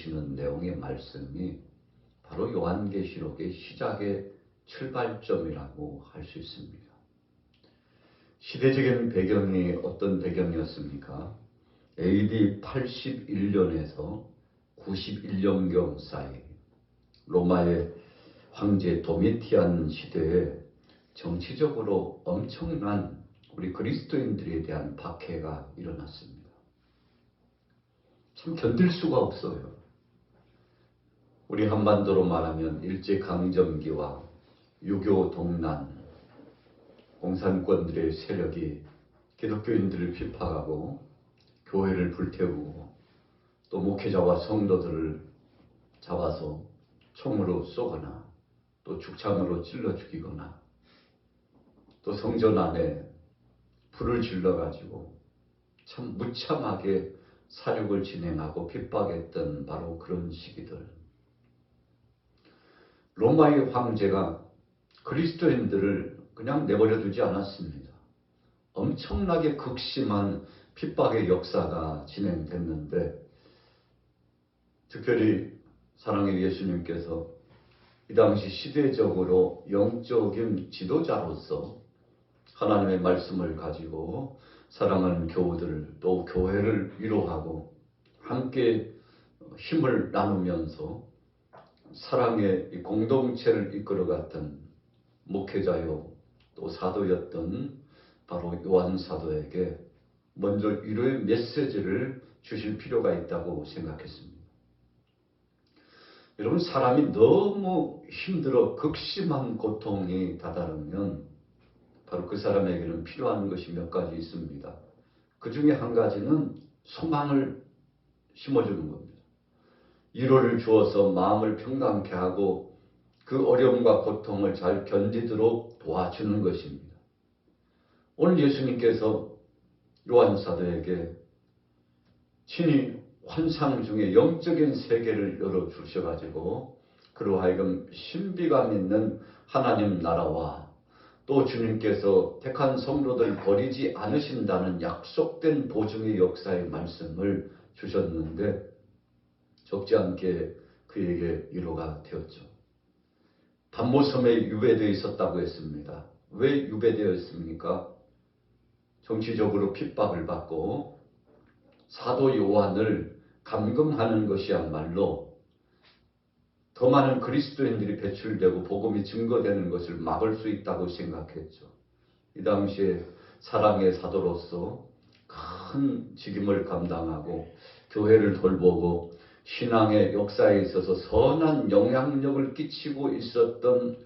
주시는 내용의 말씀이 바로 요한계시록의 시작의 출발점이라고 할 수 있습니다. 시대적인 배경이 어떤 배경이었습니까? AD 81년에서 91년경 사이 로마의 황제 도미티안 시대에 정치적으로 엄청난 우리 그리스도인들에 대한 박해가 일어났습니다. 참 견딜 수가 없어요. 우리 한반도로 말하면 일제강점기와 유교 동란, 공산권들의 세력이 기독교인들을 핍박하고 교회를 불태우고 또 목회자와 성도들을 잡아서 총으로 쏘거나 또 죽창으로 찔러 죽이거나 또 성전 안에 불을 질러가지고 참 무참하게 사륙을 진행하고 핍박했던 바로 그런 시기들. 로마의 황제가 그리스도인들을 그냥 내버려 두지 않았습니다. 엄청나게 극심한 핍박의 역사가 진행됐는데 특별히 사랑의 예수님께서 이 당시 시대적으로 영적인 지도자로서 하나님의 말씀을 가지고 사랑하는 교우들 또 교회를 위로하고 함께 힘을 나누면서 사랑의 공동체를 이끌어갔던 목회자요 또 사도였던 바로 요한 사도에게 먼저 위로의 메시지를 주실 필요가 있다고 생각했습니다. 여러분, 사람이 너무 힘들어 극심한 고통이 다다르면 바로 그 사람에게는 필요한 것이 몇 가지 있습니다. 그 중에 한 가지는 소망을 심어주는 겁니다. 위로를 주어서 마음을 평강케 하고 그 어려움과 고통을 잘 견디도록 도와주는 것입니다. 오늘 예수님께서 요한 사도에게 친히 환상 중에 영적인 세계를 열어주셔가지고 그로 하여금 신비감 있는 하나님 나라와 또 주님께서 택한 성도들 버리지 않으신다는 약속된 보증의 역사의 말씀을 주셨는데 적지 않게 그에게 위로가 되었죠. 반모섬에 유배되어 있었다고 했습니다. 왜 유배되어 있습니까? 정치적으로 핍박을 받고 사도 요한을 감금하는 것이야말로 더 많은 그리스도인들이 배출되고 복음이 증거되는 것을 막을 수 있다고 생각했죠. 이 당시에 사랑의 사도로서 큰 직임을 감당하고 교회를 돌보고 신앙의 역사에 있어서 선한 영향력을 끼치고 있었던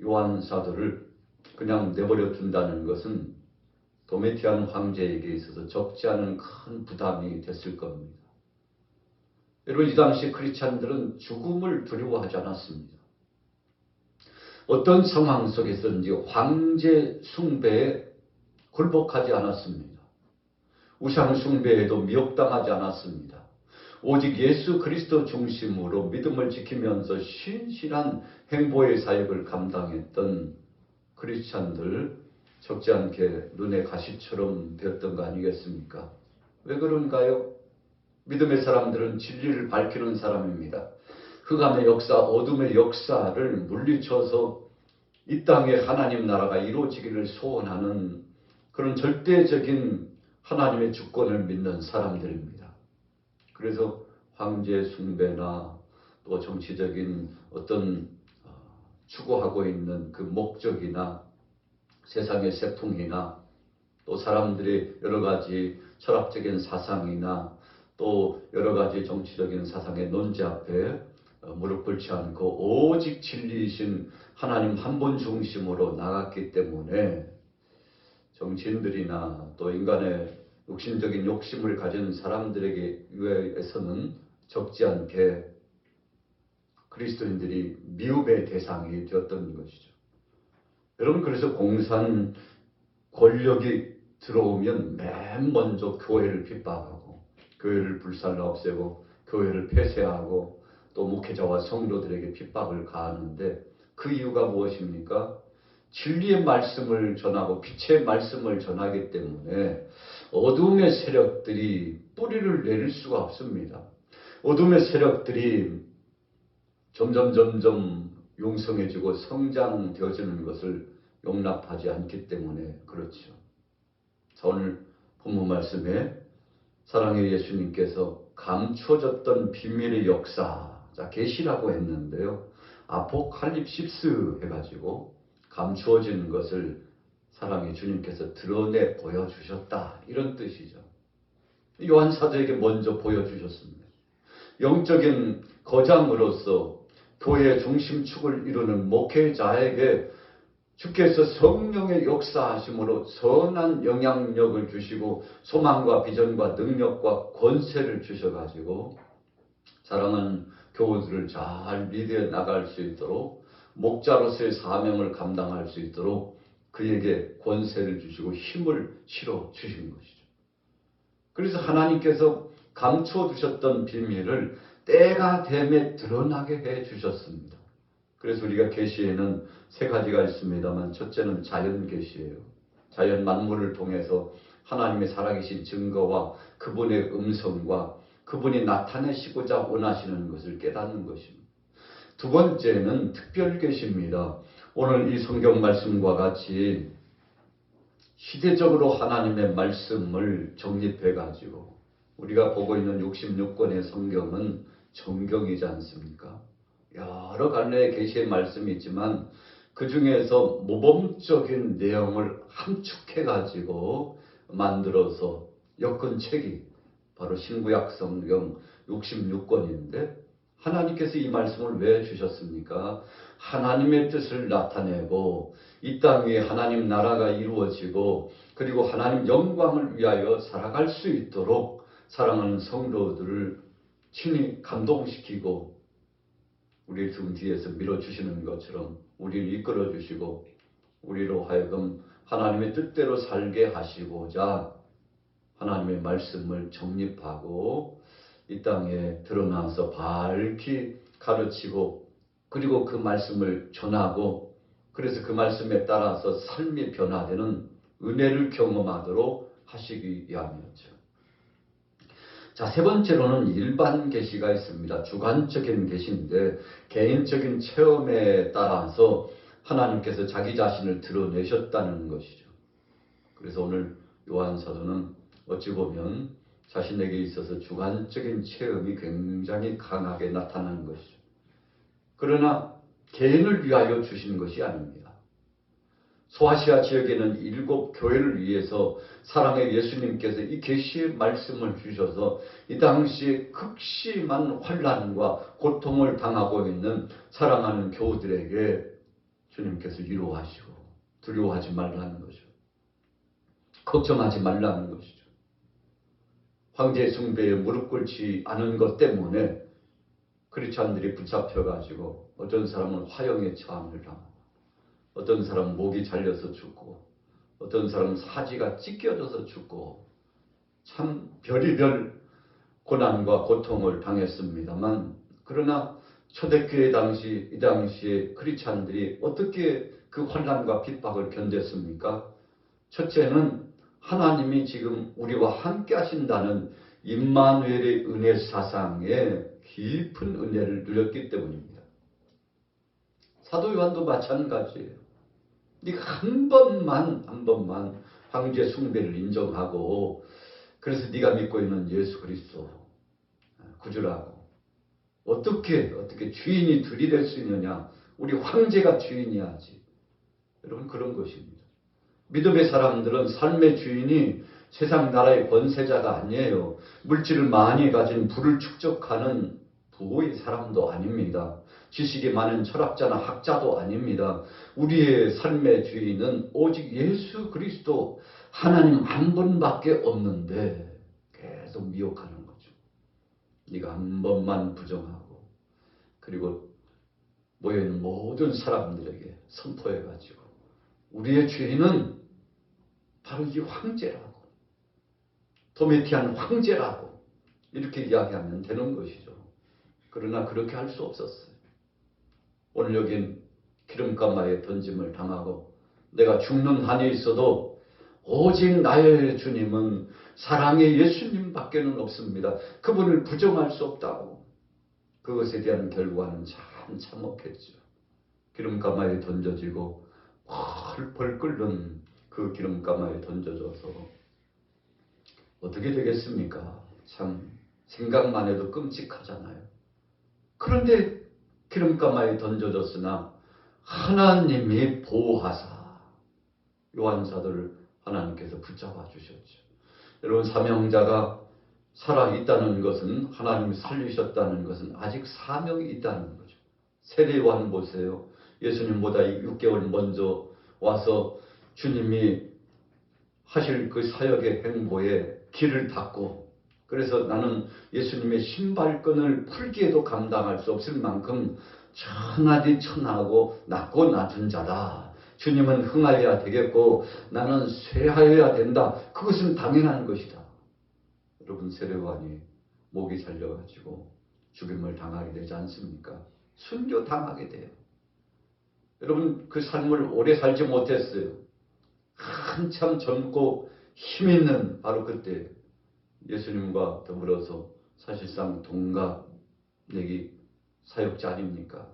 요한 사도를 그냥 내버려 둔다는 것은 도미티안 황제에게 있어서 적지 않은 큰 부담이 됐을 겁니다. 여러분, 이 당시 크리스찬들은 죽음을 두려워하지 않았습니다. 어떤 상황 속에서든지 황제 숭배에 굴복하지 않았습니다. 우상 숭배에도 미혹당하지 않았습니다. 오직 예수 그리스도 중심으로 믿음을 지키면서 신실한 행보의 사역을 감당했던 크리스찬들 적지 않게 눈에 가시처럼 되었던 거 아니겠습니까? 왜 그런가요? 믿음의 사람들은 진리를 밝히는 사람입니다. 흑암의 역사, 어둠의 역사를 물리쳐서 이 땅에 하나님 나라가 이루어지기를 소원하는 그런 절대적인 하나님의 주권을 믿는 사람들입니다. 그래서 황제 숭배나 또 정치적인 어떤 추구하고 있는 그 목적이나 세상의 세풍이나 또 사람들의 여러 가지 철학적인 사상이나 또 여러 가지 정치적인 사상의 논지 앞에 무릎 꿇지 않고 오직 진리이신 하나님 한 분 중심으로 나갔기 때문에 정치인들이나 또 인간의 육신적인 욕심을 가진 사람들에게 의해서는 적지 않게 그리스도인들이 미움의 대상이 되었던 것이죠. 여러분, 그래서 공산 권력이 들어오면 맨 먼저 교회를 핍박하고 교회를 불살라 없애고 교회를 폐쇄하고 또 목회자와 성도들에게 핍박을 가하는데 그 이유가 무엇입니까? 진리의 말씀을 전하고 빛의 말씀을 전하기 때문에 어둠의 세력들이 뿌리를 내릴 수가 없습니다. 어둠의 세력들이 점점 용성해지고 성장되어지는 것을 용납하지 않기 때문에 그렇죠. 자, 오늘 본문 말씀에 사랑의 예수님께서 감추어졌던 비밀의 역사, 자, 계시라고 했는데요. 아포칼립시스 해가지고 감추어지는 것을 사랑의 주님께서 드러내 보여주셨다, 이런 뜻이죠. 요한 사도에게 먼저 보여주셨습니다. 영적인 거장으로서 교회의 중심축을 이루는 목회자에게 주께서 성령의 역사하심으로 선한 영향력을 주시고 소망과 비전과 능력과 권세를 주셔가지고 사랑하는 교우들을 잘 리드해 나갈 수 있도록, 목자로서의 사명을 감당할 수 있도록 그에게 권세를 주시고 힘을 실어 주신 것이죠. 그래서 하나님께서 감추어 두셨던 비밀을 때가 되매 드러나게 해 주셨습니다. 그래서 우리가 계시에는 세 가지가 있습니다만, 첫째는 자연 계시예요. 자연 만물을 통해서 하나님의 살아계신 증거와 그분의 음성과 그분이 나타내시고자 원하시는 것을 깨닫는 것입니다. 두 번째는 특별 계시입니다. 오늘 이 성경 말씀과 같이 시대적으로 하나님의 말씀을 정립해 가지고 우리가 보고 있는 66권의 성경은 정경이지 않습니까? 여러 갈래의 계시의 말씀이 있지만 그 중에서 모범적인 내용을 함축해 가지고 만들어서 엮은 책이 바로 신구약 성경 66권인데, 하나님께서 이 말씀을 왜 주셨습니까? 하나님의 뜻을 나타내고 이 땅 위에 하나님 나라가 이루어지고 그리고 하나님 영광을 위하여 살아갈 수 있도록 사랑하는 성도들을 친히 감동시키고 우리 등 뒤에서 밀어주시는 것처럼 우리를 이끌어주시고 우리로 하여금 하나님의 뜻대로 살게 하시고자 하나님의 말씀을 정립하고 이 땅에 드러나서 밝히 가르치고 그리고 그 말씀을 전하고, 그래서 그 말씀에 따라서 삶이 변화되는 은혜를 경험하도록 하시기 위함이었죠. 자, 세 번째로는 일반 계시가 있습니다. 주관적인 계시인데 개인적인 체험에 따라서 하나님께서 자기 자신을 드러내셨다는 것이죠. 그래서 오늘 요한 사도는 어찌 보면 자신에게 있어서 주관적인 체험이 굉장히 강하게 나타나는 것이죠. 그러나 개인을 위하여 주신 것이 아닙니다. 소아시아 지역에는 7 교회를 위해서 사랑의 예수님께서 이 계시의 말씀을 주셔서 이 당시에 극심한 환난과 고통을 당하고 있는 사랑하는 교우들에게 주님께서 위로하시고 두려워하지 말라는 거죠. 걱정하지 말라는 것이죠. 황제 숭배에 무릎 꿇지 않은 것 때문에 크리스찬들이 붙잡혀가지고 어떤 사람은 화형에 처함을 당하고 어떤 사람은 목이 잘려서 죽고 어떤 사람은 사지가 찢겨져서 죽고 참 별의별 고난과 고통을 당했습니다만, 그러나 초대교회 이 당시에 크리스찬들이 어떻게 그 환난과 핍박을 견뎠습니까? 첫째는 하나님이 지금 우리와 함께 하신다는 임마누엘의 은혜 사상에 깊은 은혜를 누렸기 때문입니다. 사도 요한도 마찬가지예요. 네가 한 번만 황제 숭배를 인정하고 그래서 네가 믿고 있는 예수 그리스도 구주라고 어떻게 주인이 둘이 될 수 있느냐? 우리 황제가 주인이야지. 여러분, 그런 것입니다. 믿음의 사람들은 삶의 주인이 세상 나라의 권세자가 아니에요. 물질을 많이 가진 부를 축적하는 부의 사람도 아닙니다. 지식이 많은 철학자나 학자도 아닙니다. 우리의 삶의 주인은 오직 예수 그리스도 하나님 한 분밖에 없는데 계속 미혹하는 거죠. 네가 한 번만 부정하고 그리고 모여있는 모든 사람들에게 선포해가지고 우리의 주인은 바로 이 황제라고, 도메티안 황제라고 이렇게 이야기하면 되는 것이죠. 그러나 그렇게 할 수 없었어요. 오늘 여긴 기름가마에 던짐을 당하고 내가 죽는 한이 있어도 오직 나의 주님은 사랑의 예수님밖에는 없습니다. 그분을 부정할 수 없다고. 그것에 대한 결과는 참 참혹했죠. 기름가마에 던져지고 펄펄 끓는 그 기름가마에 던져져서 어떻게 되겠습니까? 참 생각만 해도 끔찍하잖아요. 그런데 기름가마에 던져졌으나 하나님이 보호하사 요한 사도를 하나님께서 붙잡아 주셨죠. 여러분, 사명자가 살아있다는 것은, 하나님이 살리셨다는 것은 아직 사명이 있다는 거죠. 세례 요한 보세요. 예수님보다 6개월 먼저 와서 주님이 하실 그 사역의 행보에 길을 닫고, 그래서 나는 예수님의 신발끈을 풀기에도 감당할 수 없을 만큼 천하디 천하고 낮고 낮은 자다. 주님은 흥하여야 되겠고 나는 쇠하여야 된다. 그것은 당연한 것이다. 여러분, 세례요한이 목이 잘려가지고 죽임을 당하게 되지 않습니까? 순교당하게 돼요. 여러분, 그 삶을 오래 살지 못했어요. 한참 젊고 힘있는 바로 그때 예수님과 더불어서 사실상 동갑내기 사역자 아닙니까?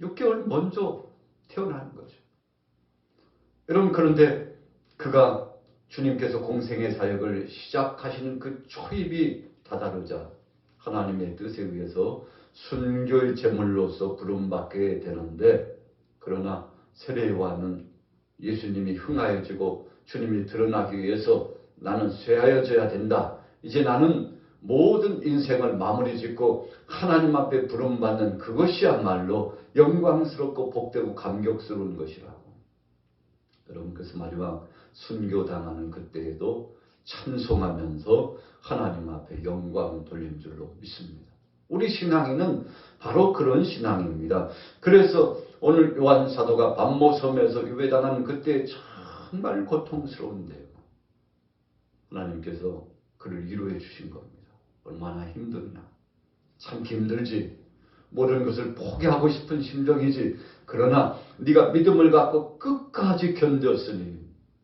6개월 먼저 태어나는 거죠. 여러분, 그런데 그가 주님께서 공생의 사역을 시작하시는 그 초입이 다다르자 하나님의 뜻에 의해서 순교의 제물로서 부름받게 되는데, 그러나 세례요한은 예수님이 흥하여지고 주님이 드러나기 위해서 나는 쇠하여져야 된다. 이제 나는 모든 인생을 마무리 짓고 하나님 앞에 부름받는 그것이야말로 영광스럽고 복되고 감격스러운 것이라고. 여러분, 그래서 마지막 순교당하는 그때에도 찬송하면서 하나님 앞에 영광 돌린 줄로 믿습니다. 우리 신앙인은 바로 그런 신앙입니다. 그래서 오늘 요한 사도가 반모섬에서 유배당한 그때 정말 고통스러운데요. 하나님께서 그를 위로해 주신 겁니다. 얼마나 힘드냐. 참 힘들지. 모든 것을 포기하고 싶은 심정이지. 그러나 네가 믿음을 갖고 끝까지 견뎠으니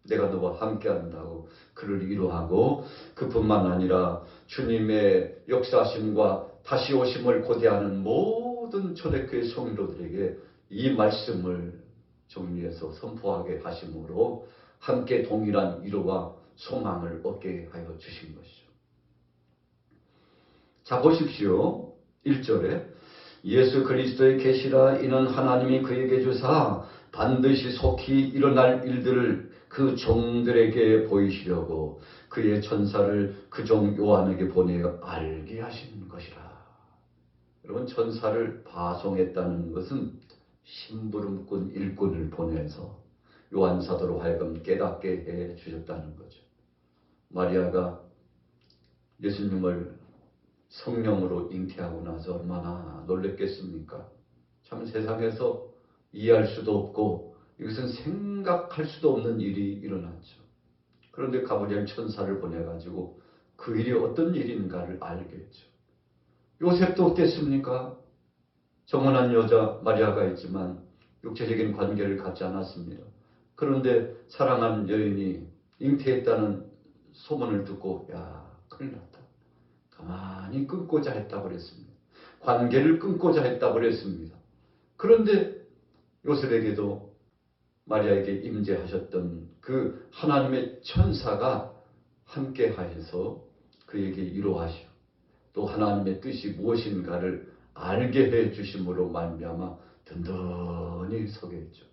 내가 너와 함께한다고 그를 위로하고, 그뿐만 아니라 주님의 역사하심과 다시 오심을 고대하는 모든 초대교회 성도들에게 이 말씀을 정리해서 선포하게 하심으로 함께 동일한 위로와 소망을 얻게 하여 주신 것이죠. 자, 보십시오. 1절에 예수 그리스도의 계시라 이는 하나님이 그에게 주사 반드시 속히 일어날 일들을 그 종들에게 보이시려고 그의 천사를 그 종 요한에게 보내어 알게 하시는 것이라. 여러분, 천사를 파송했다는 것은 심부름꾼 일꾼을 보내서 요한 사도로 하여금 깨닫게 해 주셨다는 거죠. 마리아가 예수님을 성령으로 잉태하고 나서 얼마나 놀랬겠습니까? 참 세상에서 이해할 수도 없고 이것은 생각할 수도 없는 일이 일어났죠. 그런데 가브리엘 천사를 보내가지고 그 일이 어떤 일인가를 알겠죠. 요셉도 어땠습니까? 정혼한 여자 마리아가 있지만 육체적인 관계를 갖지 않았습니다. 그런데 사랑하는 여인이 잉태했다는 소문을 듣고 야, 큰일 났다. 가만히 끊고자 했다고 그랬습니다. 관계를 끊고자 했다고 그랬습니다. 그런데 요셉에게도 마리아에게 임재하셨던 그 하나님의 천사가 함께 하셔서 그에게 위로하시고 또 하나님의 뜻이 무엇인가를 알게 해 주심으로 말미암아 든든히 서게 했죠.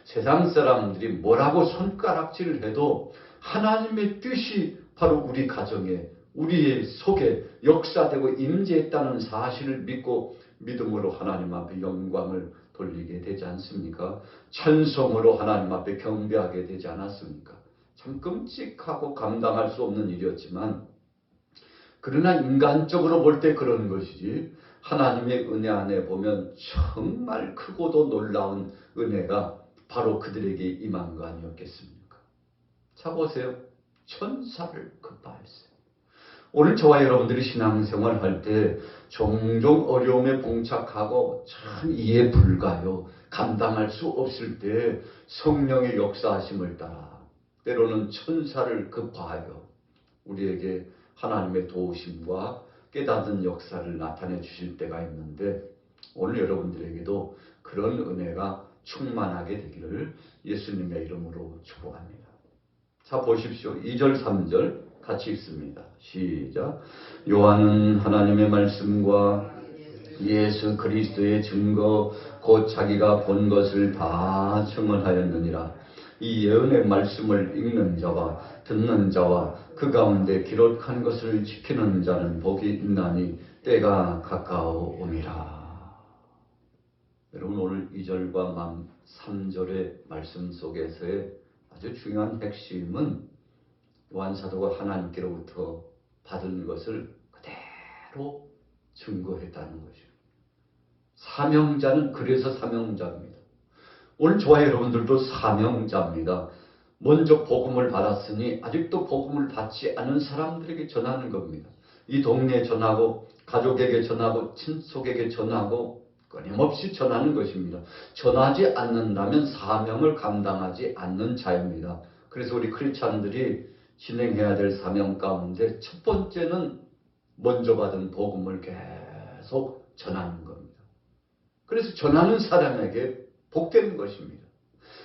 세상 사람들이 뭐라고 손가락질을 해도 하나님의 뜻이 바로 우리 가정에 우리의 속에 역사되고 임재했다는 사실을 믿고 믿음으로 하나님 앞에 영광을 돌리게 되지 않습니까? 찬송으로 하나님 앞에 경배하게 되지 않았습니까? 참 끔찍하고 감당할 수 없는 일이었지만, 그러나 인간적으로 볼 때 그런 것이지 하나님의 은혜 안에 보면 정말 크고도 놀라운 은혜가 바로 그들에게 임한 거 아니었겠습니까? 자, 보세요. 천사를 급파했어요. 오늘 저와 여러분들이 신앙생활 할 때 종종 어려움에 봉착하고 참 이해 불가요. 감당할 수 없을 때 성령의 역사하심을 따라 때로는 천사를 급파하여 우리에게 하나님의 도우심과 깨닫는 역사를 나타내 주실 때가 있는데 오늘 여러분들에게도 그런 은혜가 충만하게 되기를 예수님의 이름으로 축복합니다. 자, 보십시오. 2절 3절 같이 읽습니다. 시작. 요한은 하나님의 말씀과 예수 그리스도의 증거 곧 자기가 본 것을 다 증언하였느니라. 이 예언의 말씀을 읽는 자와 듣는 자와 그 가운데 기록한 것을 지키는 자는 복이 있나니 때가 가까워오니라. 여러분, 오늘 2절과 3절의 말씀 속에서의 아주 중요한 핵심은 요한 사도가 하나님께로부터 받은 것을 그대로 증거했다는 것이에요. 사명자는 그래서 사명자입니다. 오늘 저와 여러분들도 사명자입니다. 먼저 복음을 받았으니 아직도 복음을 받지 않은 사람들에게 전하는 겁니다. 이 동네에 전하고 가족에게 전하고 친속에게 전하고 끊임없이 전하는 것입니다. 전하지 않는다면 사명을 감당하지 않는 자입니다. 그래서 우리 크리스찬들이 진행해야 될 사명 가운데 첫 번째는 먼저 받은 복음을 계속 전하는 겁니다. 그래서 전하는 사람에게 복되는 것입니다.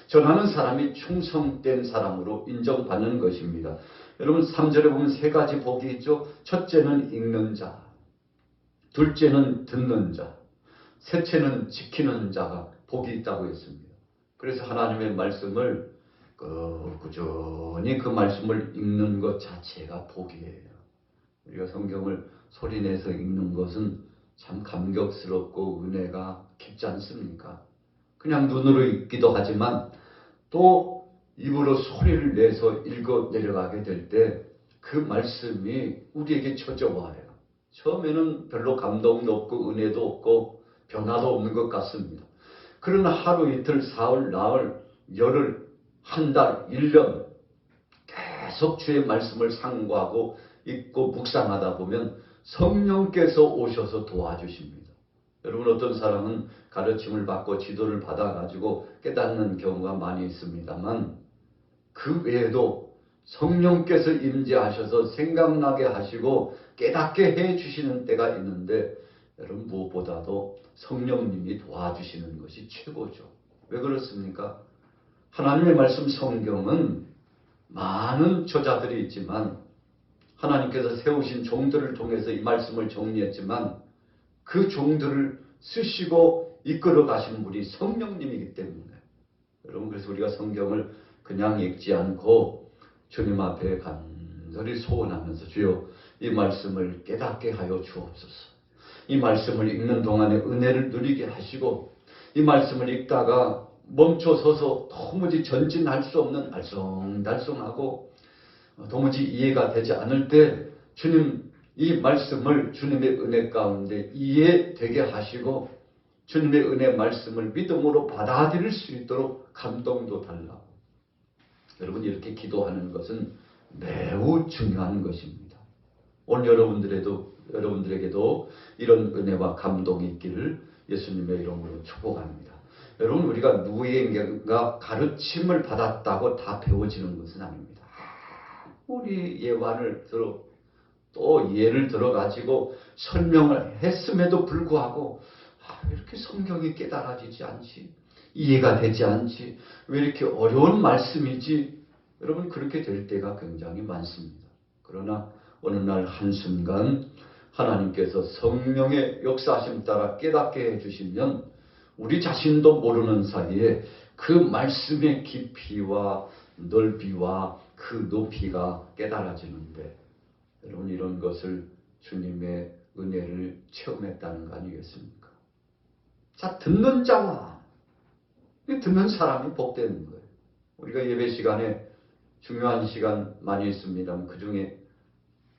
전하는 사람이 충성된 사람으로 인정받는 것입니다. 여러분 3절에 보면 세 가지 복이 있죠. 첫째는 읽는 자, 둘째는 듣는 자, 셋째는 지키는 자가 복이 있다고 했습니다. 그래서 하나님의 말씀을 꾸준히 그 말씀을 읽는 것 자체가 복이에요. 우리가 성경을 소리내서 읽는 것은 참 감격스럽고 은혜가 깊지 않습니까? 그냥 눈으로 읽기도 하지만 또 입으로 소리를 내서 읽어 내려가게 될 때 그 말씀이 우리에게 젖어와요. 처음에는 별로 감동도 없고 은혜도 없고 변화도 없는 것 같습니다. 그러나 하루 이틀 사흘 나흘 열흘 한 달 1년 계속 주의 말씀을 상고하고 읽고 묵상하다 보면 성령께서 오셔서 도와주십니다. 여러분 어떤 사람은 가르침을 받고 지도를 받아가지고 깨닫는 경우가 많이 있습니다만 그 외에도 성령께서 임재하셔서 생각나게 하시고 깨닫게 해주시는 때가 있는데 여러분 무엇보다도 성령님이 도와주시는 것이 최고죠. 왜 그렇습니까? 하나님의 말씀 성경은 많은 저자들이 있지만 하나님께서 세우신 종들을 통해서 이 말씀을 정리했지만 그 종들을 쓰시고 이끌어 가신 분이 성령님이기 때문에 여러분 그래서 우리가 성경을 그냥 읽지 않고 주님 앞에 간절히 소원하면서 주여 이 말씀을 깨닫게 하여 주옵소서. 이 말씀을 읽는 동안에 은혜를 누리게 하시고 이 말씀을 읽다가 멈춰서서 도무지 전진할 수 없는 알쏭달쏭하고 도무지 이해가 되지 않을 때 주님 이 말씀을 주님의 은혜 가운데 이해되게 하시고 주님의 은혜 말씀을 믿음으로 받아들일 수 있도록 감동도 달라고. 여러분 이렇게 기도하는 것은 매우 중요한 것입니다. 오늘 여러분들에게도 이런 은혜와 감동이 있기를 예수님의 이름으로 축복합니다. 여러분 우리가 누구에게가 가르침을 받았다고 다 배워지는 것은 아닙니다. 우리 예화를 들어 또 예를 들어가지고 설명을 했음에도 불구하고 이렇게 성경이 깨달아지지 않지? 이해가 되지 않지? 왜 이렇게 어려운 말씀이지? 여러분 그렇게 될 때가 굉장히 많습니다. 그러나 어느 날 한순간 하나님께서 성령의 역사하심 따라 깨닫게 해주시면 우리 자신도 모르는 사이에 그 말씀의 깊이와 넓이와 그 높이가 깨달아지는데 여러분 이런 것을 주님의 은혜를 체험했다는 거 아니겠습니까? 자, 듣는 자와 듣는 사람이 복되는 거예요. 우리가 예배 시간에 중요한 시간 많이 있습니다. 그 중에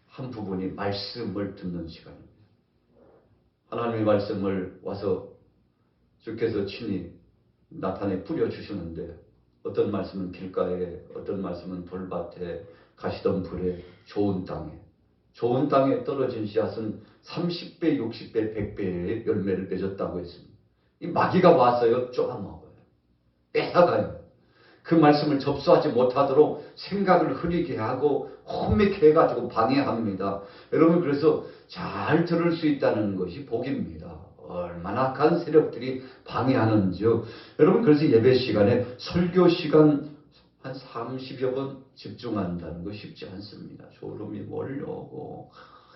한 부분이 말씀을 듣는 시간입니다. 하나님의 말씀을 와서 주께서 친히 나타내 뿌려주시는데 어떤 말씀은 길가에 어떤 말씀은 돌밭에 가시던 불에 좋은 땅에 떨어진 씨앗은 30배, 60배, 100배의 열매를 맺었다고 했습니다. 이 마귀가 와서요 쪼아먹어요. 뺏어가요. 그 말씀을 접수하지 못하도록 생각을 흐리게 하고 혼미케 해가지고 방해합니다. 여러분, 그래서 잘 들을 수 있다는 것이 복입니다. 얼마나 악한 세력들이 방해하는지요. 여러분, 그래서 예배 시간에 설교 시간 한 30여 번 집중한다는 거 쉽지 않습니다. 졸음이 몰려오고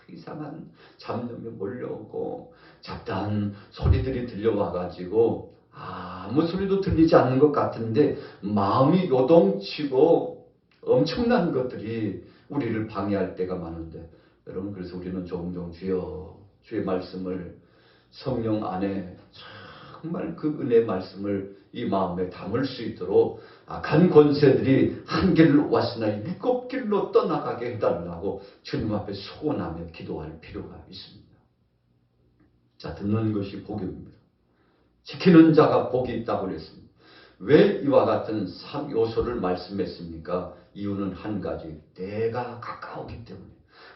이상한 잡념이 몰려오고 잡다한 소리들이 들려와가지고 아무 소리도 들리지 않는 것 같은데 마음이 요동치고 엄청난 것들이 우리를 방해할 때가 많은데, 여러분, 그래서 우리는 종종 주의 말씀을 성령 안에 정말 그 은혜 말씀을 이 마음에 담을 수 있도록 악한 권세들이 한 길로 왔으나 일곱 길로 떠나가게 해달라고 주님 앞에 소원하며 기도할 필요가 있습니다. 자, 듣는 것이 복입니다. 지키는 자가 복이 있다고 그랬습니다. 왜 이와 같은 3요소를 말씀했습니까? 이유는 한 가지, 때가 가까우기 때문에.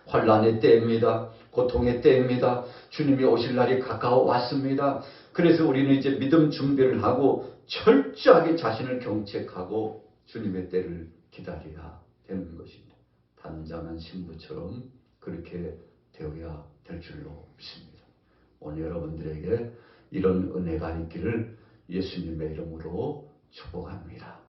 환난의 때입니다. 고통의 때입니다. 주님이 오실 날이 가까워 왔습니다. 그래서 우리는 이제 믿음 준비를 하고 철저하게 자신을 경책하고 주님의 때를 기다려야 되는 것입니다. 단장한 신부처럼 그렇게 되어야 될 줄로 믿습니다. 오늘 여러분들에게 이런 은혜가 있기를 예수님의 이름으로 축복합니다.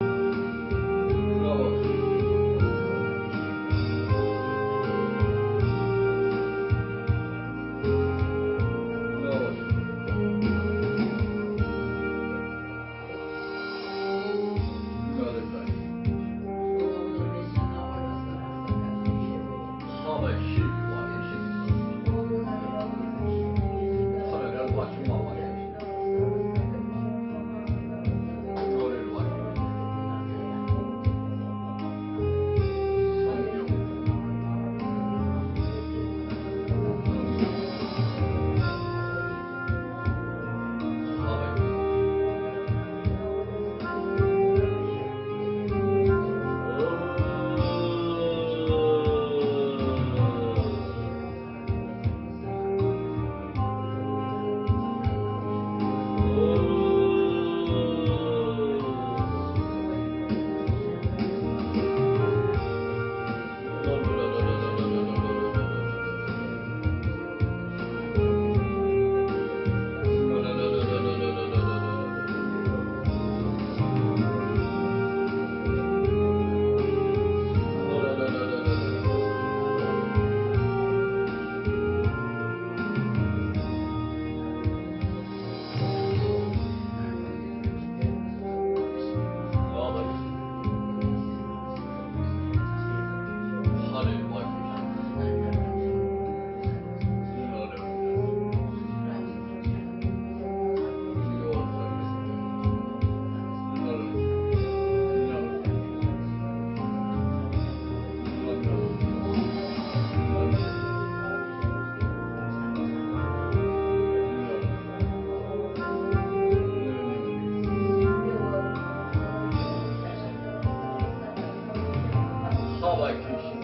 How I appreciate